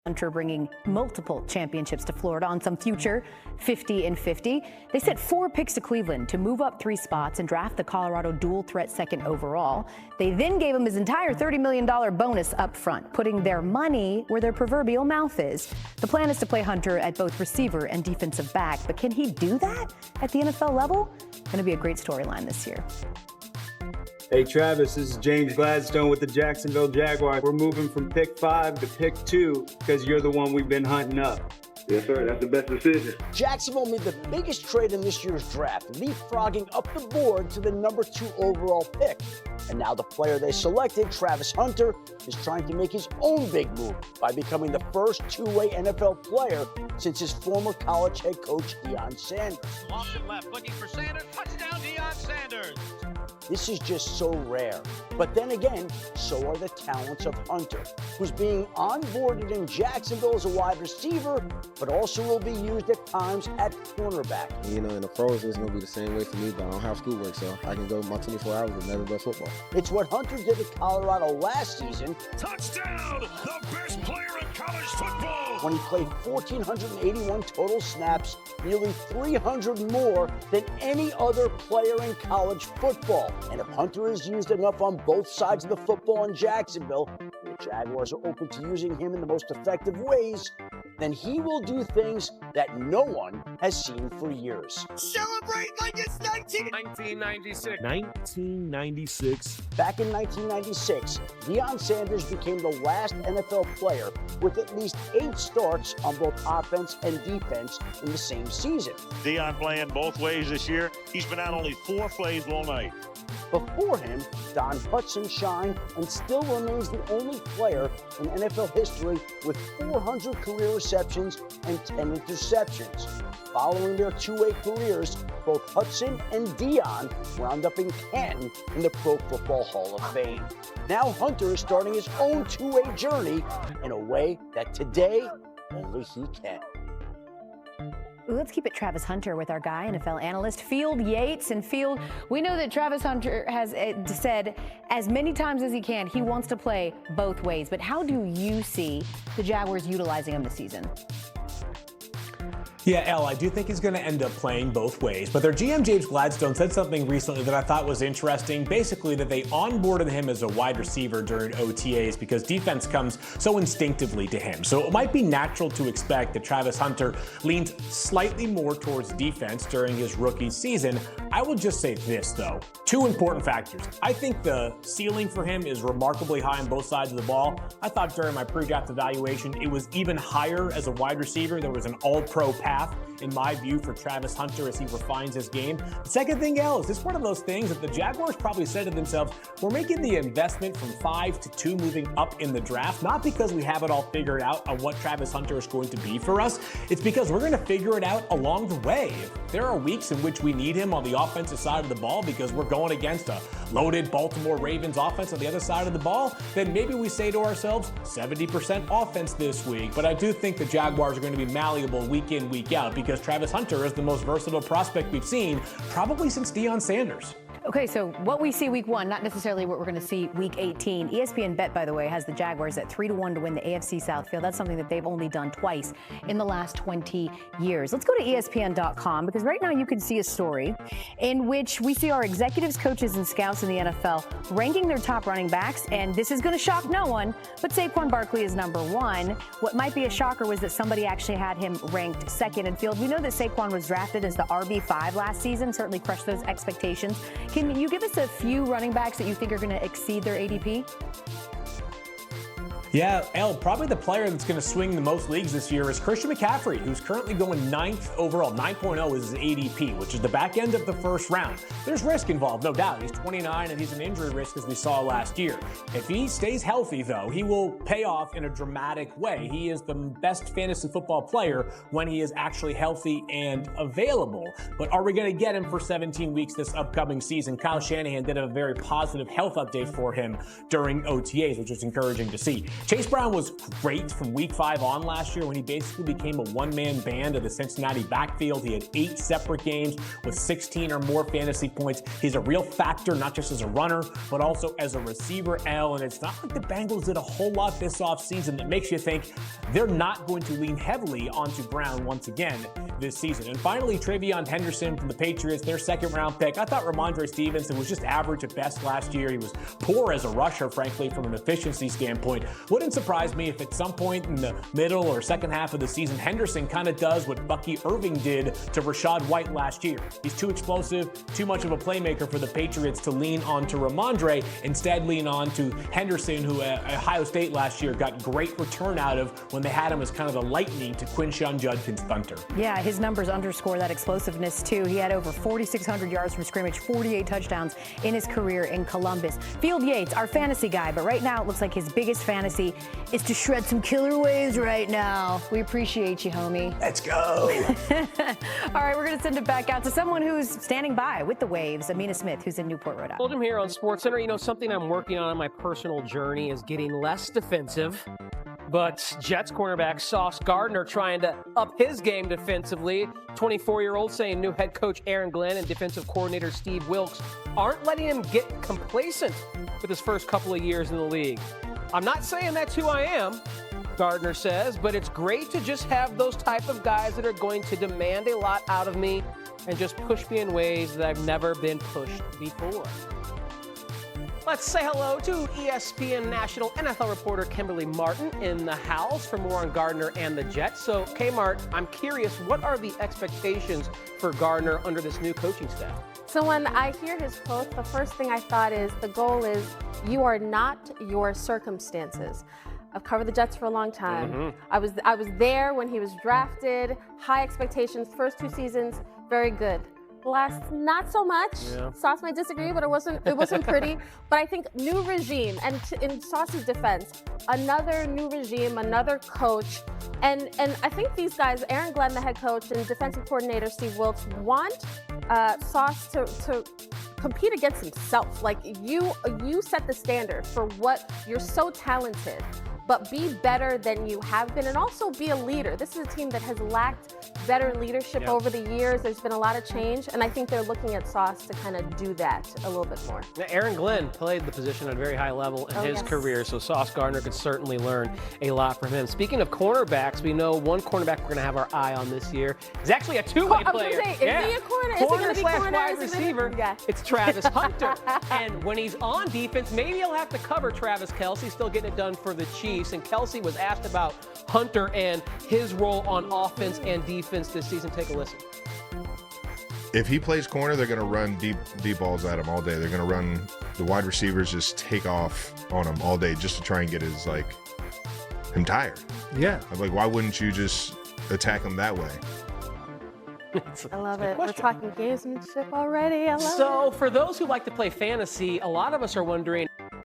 Hunter bringing multiple championships to Florida on some future 50 and 50. They sent 4 picks to Cleveland to move up 3 spots and draft the Colorado dual threat second overall. They then gave him his entire $30 million bonus up front, putting their money where their proverbial mouth is. The plan is to play Hunter at both receiver and defensive back, but can he do that at the NFL level? Going to be a great storyline this year. Hey Travis, this is James Gladstone with the Jacksonville Jaguars. We're moving from pick 5 to pick 2 because you're the one we've been hunting up. Yes, sir. That's the best decision. Jacksonville made the biggest trade in this year's draft, leapfrogging up the board to the number 2 overall pick. And now the player they selected, Travis Hunter, is trying to make his own big move by becoming the first two-way NFL player since his former college head coach, Deion Sanders. Off and left, looking for Sanders. Touchdown, Deion Sanders. This is just so rare. But then again, so are the talents of Hunter, who's being onboarded in Jacksonville as a wide receiver, but also will be used at times at cornerback. You know, in the pros, it's going to be the same way for me, but I don't have schoolwork, so I can go my 24 hours with nothing but football. It's what Hunter did at Colorado last season. Touchdown! The best player in college football! When he played 1,481 total snaps, nearly 300 more than any other player in college football. And if Hunter is used enough on both sides of the football in Jacksonville, the Jaguars are open to using him in the most effective ways, then he will do things that no one has seen for years. Celebrate like it's 1996. 1996. Back in 1996, Deion Sanders became the last NFL player with at least 8 starts on both offense and defense in the same season. Deion playing both ways this year. He's been out only 4 plays all night. Before him, Don Hutson shined and still remains the only player in NFL history with 400 career receptions and 10 interceptions. Following their two-way careers, both Hutson and Deion wound up in Canton in the Pro Football Hall of Fame. Now Hunter is starting his own two-way journey in a way that today only he can. Let's keep it Travis Hunter with our guy, NFL analyst Field Yates. And Field, we know that Travis Hunter has said as many times as he can he wants to play both ways. But how do you see the Jaguars utilizing him this season? Yeah, Elle, I do think he's going to end up playing both ways. But their GM, James Gladstone, said something recently that I thought was interesting. Basically, that they onboarded him as a wide receiver during OTAs because defense comes so instinctively to him. So it might be natural to expect that Travis Hunter leans slightly more towards defense during his rookie season. I will just say this, though. 2 important factors. I think the ceiling for him is remarkably high on both sides of the ball. I thought during my pre-draft evaluation, it was even higher as a wide receiver. There was an all-pro path, in my view, for Travis Hunter as he refines his game. The second thing, Elle, is this one of those things that the Jaguars probably said to themselves, we're making the investment from 5 to 2 moving up in the draft, not because we have it all figured out on what Travis Hunter is going to be for us. It's because we're going to figure it out along the way. If there are weeks in which we need him on the offensive side of the ball because we're going against a loaded Baltimore Ravens offense on the other side of the ball, then maybe we say to ourselves, 70% offense this week. But I do think the Jaguars are going to be malleable week in, week out, because Travis Hunter is the most versatile prospect we've seen probably since Deion Sanders. Okay, so what we see week 1, not necessarily what we're going to see week 18. ESPN Bet, by the way, has the Jaguars at 3-1 to win the AFC South Field. That's something that they've only done twice in the last 20 years. Let's go to ESPN.com because right now you can see a story in which we see our executives, coaches, and scouts in the NFL ranking their top running backs. And this is going to shock no one, but Saquon Barkley is number 1. What might be a shocker was that somebody actually had him ranked second in field. We know that Saquon was drafted as the RB5 last season, certainly crushed those expectations. Can you give us a few running backs that you think are going to exceed their ADP? Yeah, Elle, probably the player that's going to swing the most leagues this year is Christian McCaffrey, who's currently going 9th overall. 9.0 is his ADP, which is the back end of the first round. There's risk involved, no doubt. He's 29 and he's an injury risk, as we saw last year. If he stays healthy, though, he will pay off in a dramatic way. He is the best fantasy football player when he is actually healthy and available. But are we going to get him for 17 weeks this upcoming season? Kyle Shanahan did a very positive health update for him during OTAs, which was encouraging to see. Chase Brown was great from week 5 on last year when he basically became a one-man band of the Cincinnati backfield. He had 8 separate games with 16 or more fantasy points. He's a real factor, not just as a runner, but also as a receiver, and it's not like the Bengals did a whole lot this offseason that makes you think they're not going to lean heavily onto Brown once again this season. And finally, Travion Henderson from the Patriots, their second-round pick. I thought Ramondre Stevenson was just average at best last year. He was poor as a rusher, frankly, from an efficiency standpoint. Wouldn't surprise me if at some point in the middle or second half of the season, Henderson kind of does what Bucky Irving did to Rachaad White last year. He's too explosive, too much of a playmaker for the Patriots to lean on to Ramondre, instead lean on to Henderson, who at Ohio State last year got great return out of when they had him as kind of the lightning to Quinshon Judkins' Thunder. Yeah, his numbers underscore that explosiveness, too. He had over 4,600 yards from scrimmage, 48 touchdowns in his career in Columbus. Field Yates, our fantasy guy, but right now it looks like his biggest fantasy is to shred some killer waves right now. We appreciate you, homie. Let's go. All right, we're going to send it back out to someone who's standing by with the waves, Amina Smith, who's in Newport, Rhode Island. Told him here on SportsCenter, you know, something I'm working on my personal journey is getting less defensive. But Jets cornerback Sauce Gardner trying to up his game defensively. 24-year-old saying new head coach Aaron Glenn and defensive coordinator Steve Wilks aren't letting him get complacent with his first couple of years in the league. I'm not saying that's who I am, Gardner says, but it's great to just have those type of guys that are going to demand a lot out of me and just push me in ways that I've never been pushed before. Let's say hello to ESPN national NFL reporter Kimberly Martin in the house for more on Gardner and the Jets. So, K-Mart, I'm curious, what are the expectations for Gardner under this new coaching staff? So when I hear his quote, the first thing I thought is the goal is you are not your circumstances. I've covered the Jets for a long time. Mm-hmm. I was there when he was drafted. High expectations. First 2 seasons, very good. Last, not so much. Yeah. Sauce might disagree, but it wasn't pretty. But I think new regime, and in Sauce's defense, another new regime, another coach, and I think these guys, Aaron Glenn, the head coach, and defensive coordinator Steve Wilks, want Sauce to compete against himself. Like you set the standard for what you're so talented, but be better than you have been, and also be a leader. This is a team that has lacked veteran leadership over the years. There's been a lot of change, and I think they're looking at Sauce to kind of do that a little bit more. Now, Aaron Glenn played the position at a very high level in his career, so Sauce Gardner could certainly learn a lot from him. Speaking of cornerbacks, we know one cornerback we're going to have our eye on this year. He's actually a two-way player. Is he a corner? Corner/wide receiver. Yeah. It's Travis Hunter. And when he's on defense, maybe he'll have to cover Travis Kelce, still getting it done for the Chiefs. And Kelce was asked about Hunter and his role on offense and defense this season. Take a listen. If he plays corner, they're going to run deep balls at him all day. They're going to run the wide receivers, just take off on him all day just to try and get him tired. Yeah. Like, why wouldn't you just attack him that way? I love it. We're talking gamesmanship already. I love it. So for those who like to play fantasy, a lot of us are wondering,